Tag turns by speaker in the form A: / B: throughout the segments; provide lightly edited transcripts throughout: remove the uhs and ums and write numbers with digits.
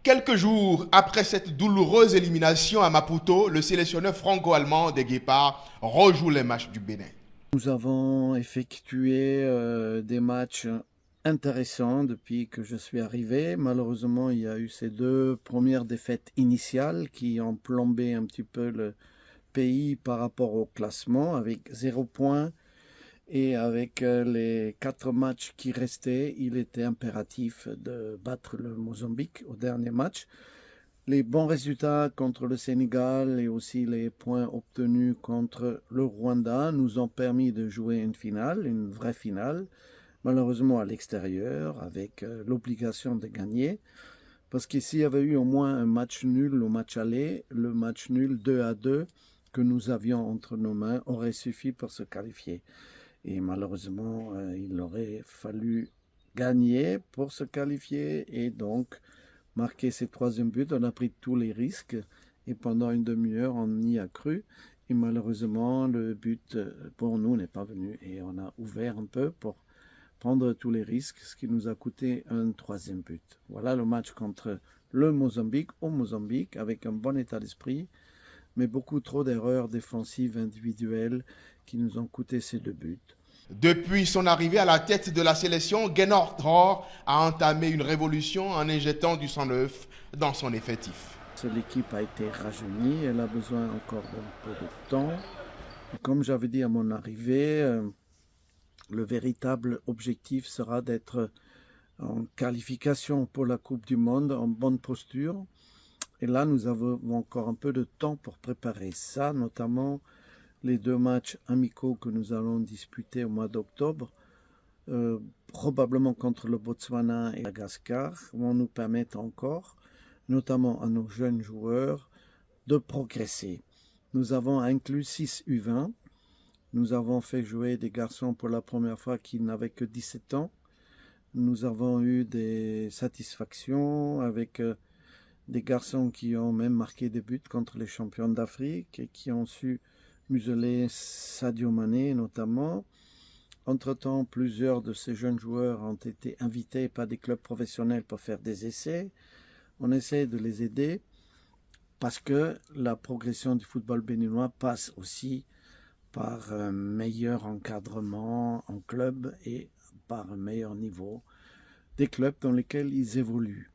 A: Quelques jours après cette douloureuse élimination à Maputo, le sélectionneur franco-allemand des Guépards rejoue les matchs du Bénin.
B: Nous avons effectué des matchs intéressants depuis que je suis arrivé. Malheureusement, il y a eu ces deux premières défaites initiales qui ont plombé un petit peu le pays par rapport au classement avec 0 point. Et avec les 4 matchs qui restaient, il était impératif de battre le Mozambique au dernier match. Les bons résultats contre le Sénégal et aussi les points obtenus contre le Rwanda nous ont permis de jouer une finale, une vraie finale, malheureusement à l'extérieur, avec l'obligation de gagner. Parce qu'ici, il y avait eu au moins un match nul au match aller, le match nul 2-2 que nous avions entre nos mains aurait suffi pour se qualifier. Et malheureusement, il aurait fallu gagner pour se qualifier et donc marquer ces 3e buts. On a pris tous les risques et pendant une demi-heure, on y a cru. Et malheureusement, le but pour nous n'est pas venu et on a ouvert un peu pour prendre tous les risques, ce qui nous a coûté un 3e but. Voilà le match contre le Mozambique, au Mozambique, avec un bon état d'esprit, mais beaucoup trop d'erreurs défensives individuelles qui nous ont coûté ces 2 buts.
A: Depuis son arrivée à la tête de la sélection, Gernot Rohr a entamé une révolution en injectant du sang neuf dans son effectif.
B: L'équipe a été rajeunie, elle a besoin encore d'un peu de temps. Et comme j'avais dit à mon arrivée, le véritable objectif sera d'être en qualification pour la Coupe du Monde, en bonne posture. Et là, nous avons encore un peu de temps pour préparer ça, notamment les 2 matchs amicaux que nous allons disputer au mois d'octobre, probablement contre le Botswana et Madagascar, vont nous permettre encore, notamment à nos jeunes joueurs, de progresser. Nous avons inclus 6 U20. Nous avons fait jouer des garçons pour la première fois qui n'avaient que 17 ans. Nous avons eu des satisfactions avec des garçons qui ont même marqué des buts contre les champions d'Afrique et qui ont su museler Sadio Mané notamment. Entre-temps, plusieurs de ces jeunes joueurs ont été invités par des clubs professionnels pour faire des essais. On essaie de les aider parce que la progression du football béninois passe aussi par un meilleur encadrement en club et par un meilleur niveau des clubs dans lesquels ils évoluent.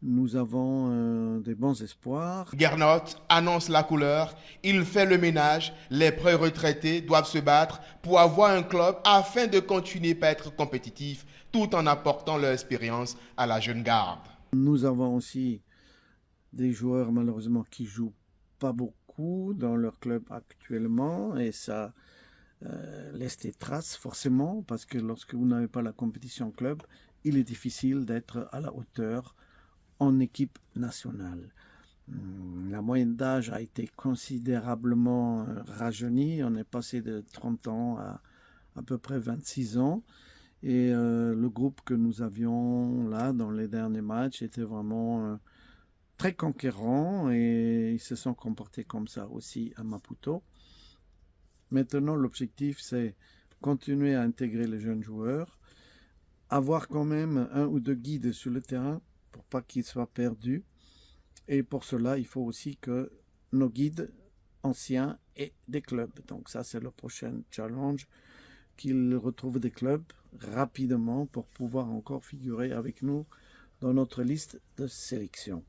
B: Nous avons des bons espoirs.
A: Gernot annonce la couleur, il fait le ménage, les pré-retraités doivent se battre pour avoir un club afin de continuer à être compétitifs tout en apportant leur expérience à la jeune garde.
B: Nous avons aussi des joueurs malheureusement qui jouent pas beaucoup dans leur club actuellement et ça laisse des traces forcément parce que lorsque vous n'avez pas la compétition club, il est difficile d'être à la hauteur en équipe nationale. La moyenne d'âge a été considérablement rajeunie. On est passé de 30 ans à peu près 26 ans. Et le groupe que nous avions là dans les derniers matchs était vraiment très conquérant et ils se sont comportés comme ça aussi à Maputo. Maintenant, l'objectif, c'est continuer à intégrer les jeunes joueurs, avoir quand même 1 ou 2 guides sur le terrain pour pas qu'ils soient perdus. Et pour cela, il faut aussi que nos guides anciens aient des clubs. Donc ça, c'est le prochain challenge, qu'ils retrouvent des clubs rapidement pour pouvoir encore figurer avec nous dans notre liste de sélection.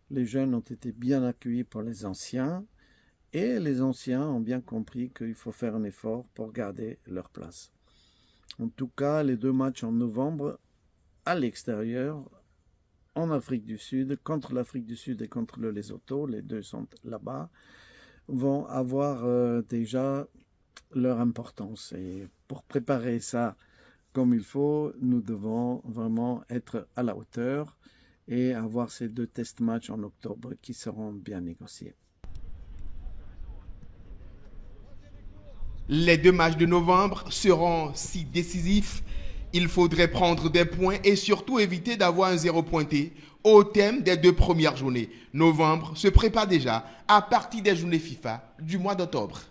B: Les jeunes ont été bien accueillis par les anciens et les anciens ont bien compris qu'il faut faire un effort pour garder leur place. En tout cas, les 2 matchs en novembre à l'extérieur, en Afrique du Sud, contre l'Afrique du Sud et contre le Lesotho, les 2 sont là-bas, vont avoir déjà leur importance. Et pour préparer ça comme il faut, nous devons vraiment être à la hauteur et avoir ces 2 test matchs en octobre qui seront bien négociés.
A: Les 2 matchs de novembre seront si décisifs. Il faudrait prendre des points et surtout éviter d'avoir un 0 pointé au thème des 2 premières journées. Novembre se prépare déjà à partir des journées FIFA du mois d'octobre.